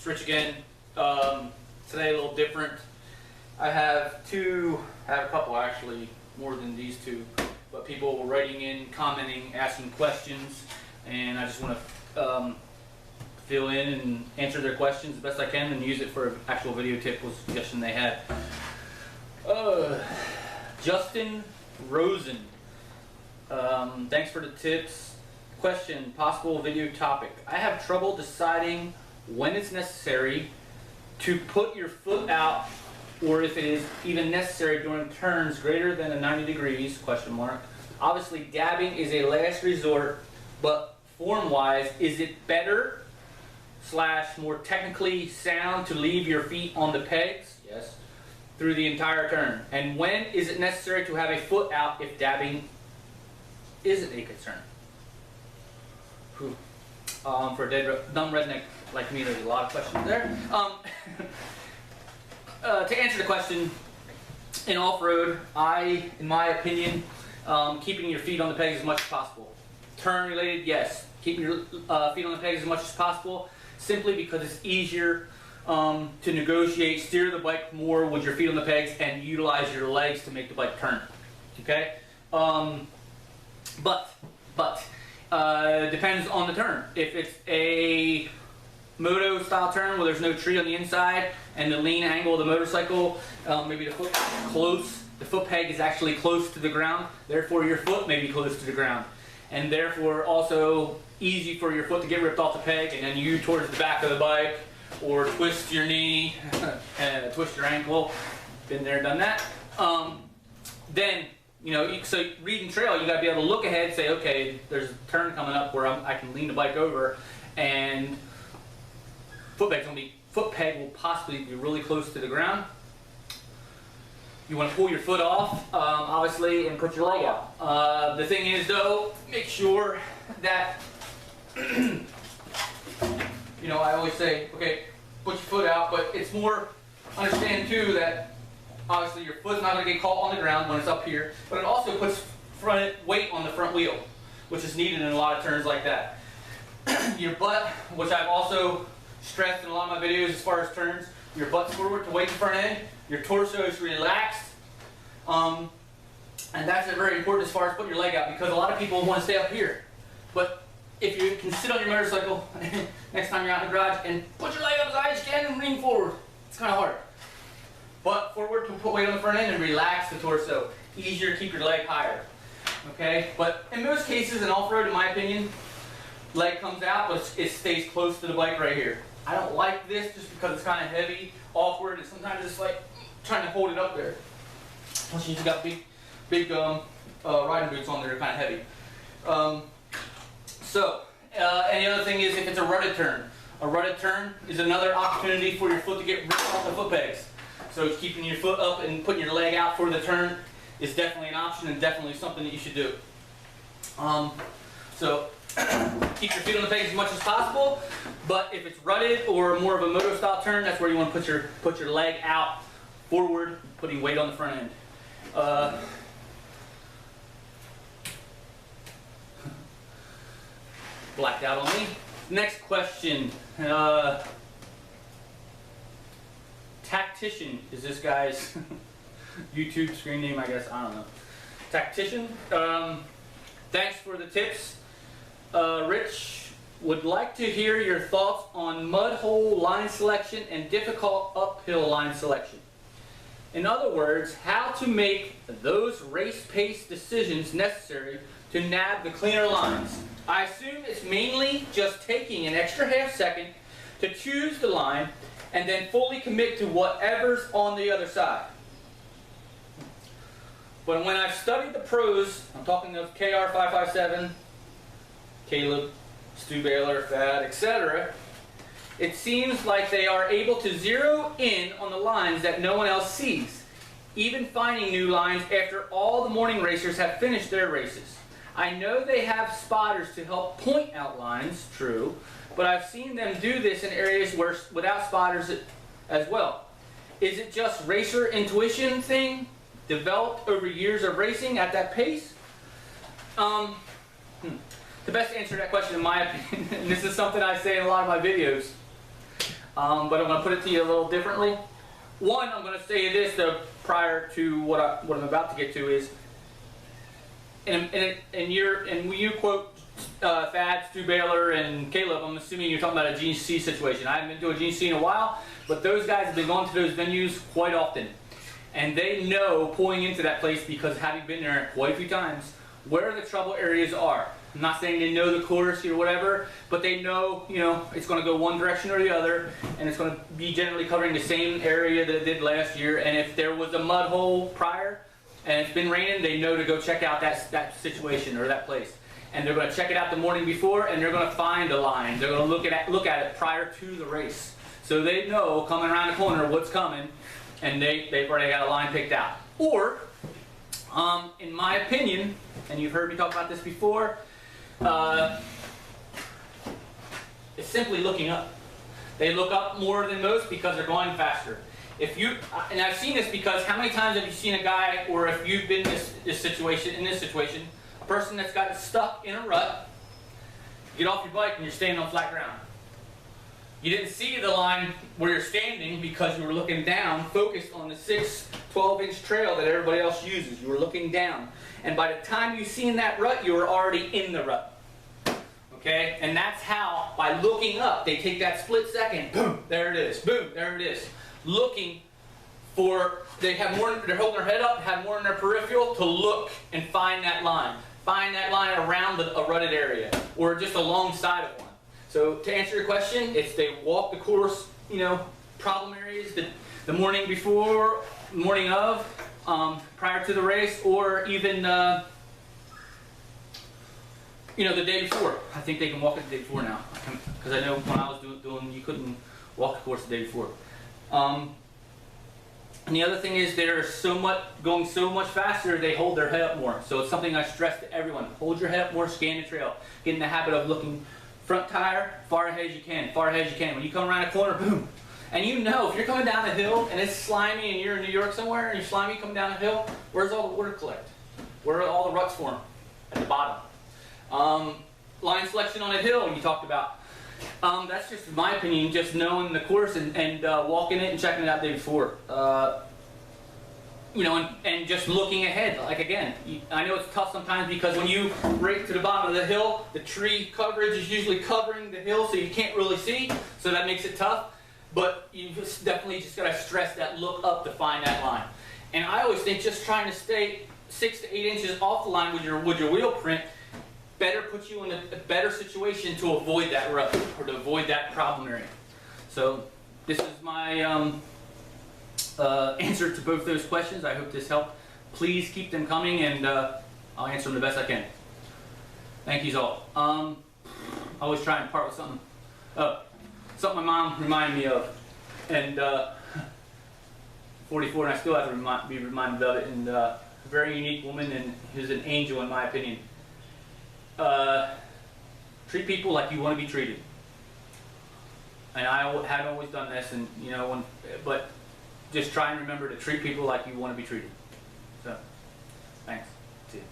It's Rich again. Today a little different. I have a couple actually, more than these two, but people were writing in, commenting, asking questions, and I just want to fill in and answer their questions the best I can and use it for an actual video tip was a suggestion they had. Justin Rosen. Thanks for the tips. Question, possible video topic. I have trouble deciding when it's necessary to put your foot out or if it is even necessary during turns greater than a 90 degrees, question mark. Obviously dabbing is a last resort, but form-wise, is it better / more technically sound to leave your feet on the pegs? Yes. Through the entire turn. And when is it necessary to have a foot out if dabbing isn't a concern? Whew. For a dumb redneck like me, there's a lot of questions there. To answer the question, in off-road, in my opinion, keeping your feet on the pegs as much as possible. Turn related, yes. Keeping your feet on the pegs as much as possible, simply because it's easier to negotiate, steer the bike more with your feet on the pegs, and utilize your legs to make the bike turn. Okay? Depends on the turn. If it's a moto style turn where there's no tree on the inside and the lean angle of the motorcycle, maybe the foot peg is actually close to the ground, therefore your foot may be close to the ground, and therefore also easy for your foot to get ripped off the peg and then you towards the back of the bike, or twist your knee and twist your ankle. Been there, done that. Then, you know, so reading trail, you got to be able to look ahead and say, okay, there's a turn coming up where I can lean the bike over, and foot peg will possibly be really close to the ground. You want to pull your foot off, obviously, and put your leg out. The thing is, though, make sure that, you know, I always say, okay, put your foot out, but it's more, understand too that obviously your foot's not going to get caught on the ground when it's up here, but it also puts weight on the front wheel, which is needed in a lot of turns like that. Your butt, which I've also stressed in a lot of my videos as far as turns, your butt's forward to weight the front end, your torso is relaxed, and that's very important as far as putting your leg out, because a lot of people want to stay up here. But if you can sit on your motorcycle next time you're out in the garage and put your leg up as high as you can and lean forward, it's kind of hard. Butt forward to put weight on the front end and relax the torso. Easier to keep your leg higher. Okay? But in most cases in off-road, in my opinion, leg comes out, but it stays close to the bike right here. I don't like this just because it's kind of heavy, awkward, and sometimes it's like trying to hold it up there. Plus you just got big riding boots on there, they're kind of heavy. And the other thing is if it's a rutted turn. A rutted turn is another opportunity for your foot to get ripped off the foot pegs. So keeping your foot up and putting your leg out for the turn is definitely an option and definitely something that you should do. Keep your feet on the pegs as much as possible, but if it's rutted or more of a moto style turn, that's where you want to put your leg out forward, putting weight on the front end. Blacked out on me. Next question. Tactician is this guy's YouTube screen name, I guess. I don't know. Tactician. Thanks for the tips. Rich, would like to hear your thoughts on mud hole line selection and difficult uphill line selection. In other words, how to make those race pace decisions necessary to nab the cleaner lines. I assume it's mainly just taking an extra half second to choose the line and then fully commit to whatever's on the other side. But when I've studied the pros, I'm talking of KR557, Caleb, Stu Baylor, Fad, etc., it seems like they are able to zero in on the lines that no one else sees, even finding new lines after all the morning racers have finished their races. I know they have spotters to help point out lines, true, but I've seen them do this in areas where without spotters as well. Is it just racer intuition thing developed over years of racing at that pace? The best answer to that question, in my opinion, and this is something I say in a lot of my videos, but I'm going to put it to you a little differently. One, I'm going to say this though, prior to what I'm about to get to is, and you quote Thad, Stu Baylor, and Caleb, I'm assuming you're talking about a GNC situation. I haven't been to a GNC in a while, but those guys have been going to those venues quite often. And they know, pulling into that place, because having been there quite a few times, where the trouble areas are. I'm not saying they know the course or whatever, but they know, it's going to go one direction or the other, and it's going to be generally covering the same area that it did last year. And if there was a mud hole prior, and it's been raining, they know to go check out that situation or that place. And they're going to check it out the morning before, and they're going to find a line. They're going to look at it prior to the race. So they know, coming around the corner, what's coming, and they've already got a line picked out. Or, in my opinion, and you've heard me talk about this before, it's simply looking up. They look up more than most because they're going faster. And I've seen this because how many times have you seen a guy, or if you've been in this situation, a person that's gotten stuck in a rut, get off your bike and you're standing on flat ground. You didn't see the line where you're standing because you were looking down, focused on the 12-inch trail that everybody else uses. You were looking down. And by the time you seen that rut, you were already in the rut. Okay? And that's how, by looking up, they take that split second, boom, there it is, boom, there it is. Looking for, they're holding their head up, have more in their peripheral to look and find that line. Find that line around a rutted area, or just alongside of one. So to answer your question, it's they walk the course, problem areas the morning before, morning of, prior to the race, or even the day before. I think they can walk it the day before now, because I know when I was doing, you couldn't walk the course the day before. And the other thing is they're going so much faster, they hold their head up more. So it's something I stress to everyone. Hold your head up more, scan the trail. Get in the habit of looking front tire, far ahead as you can, far ahead as you can. When you come around a corner, boom. And if you're coming down a hill and it's slimy and you're in New York somewhere and you're slimy coming down a hill, where's all the water collect? Where are all the ruts form? At the bottom. Line selection on a hill you talked about. That's just my opinion, just knowing the course and walking it and checking it out the day before. And just looking ahead. Like again, I know it's tough sometimes because when you rake to the bottom of the hill, the tree coverage is usually covering the hill, so you can't really see. So that makes it tough. But you definitely just got to stress that look up to find that line. And I always think just trying to stay 6 to 8 inches off the line with your wheel print better puts you in a better situation to avoid that rut or to avoid that problem area. So this is my answer to both those questions. I hope this helped. Please keep them coming, and I'll answer them the best I can. Thank you all. I always try and part with something. Something my mom reminded me of, and 44, and I still have to be reminded of it. And a very unique woman, and who's an angel in my opinion. Treat people like you want to be treated. And I haven't always done this, and but just try and remember to treat people like you want to be treated. So, thanks. See you.